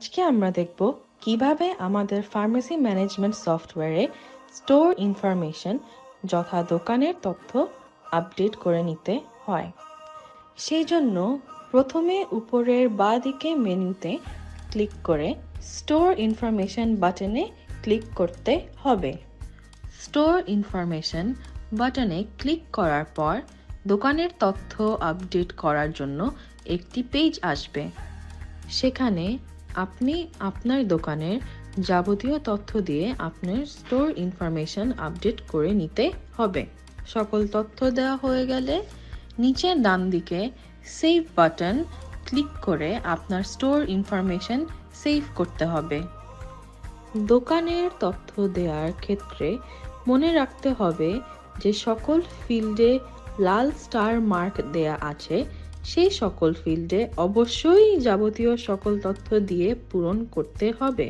আজকে আমরা দেখব কিভাবে আমাদের ফার্মেসি ম্যানেজমেন্ট সফটওয়্যারে স্টোর ইনফরমেশন যথা দোকানের তথ্য আপডেট করে নিতে হয়। সেই জন্য প্রথমে উপরের বাঁ দিকে মেনুতে ক্লিক করে স্টোর ইনফরমেশন বাটনে ক্লিক করতে হবে। স্টোর ইনফরমেশন বাটনে ক্লিক করার পর দোকানের তথ্য আপডেট করার জন্য একটি পেজ আসবে। সেখানে আপনি আপনার দোকানের যাবতীয় তথ্য দিয়ে আপনার স্টোর ইনফরমেশন আপডেট করে নিতে হবে। সকল তথ্য দেওয়া হয়ে গেলে নিচের ডান দিকে সেভ বাটন ক্লিক করে আপনার স্টোর ইনফরমেশন সেভ করতে হবে। দোকানের তথ্য দেওয়ার ক্ষেত্রে মনে রাখতে হবে যে সকল ফিল্ডে লাল স্টার মার্ক দেয়া আছে সেই সকল ফিল্ডে অবশ্যই যাবতীয় সকল তথ্য দিয়ে পূরণ করতে হবে।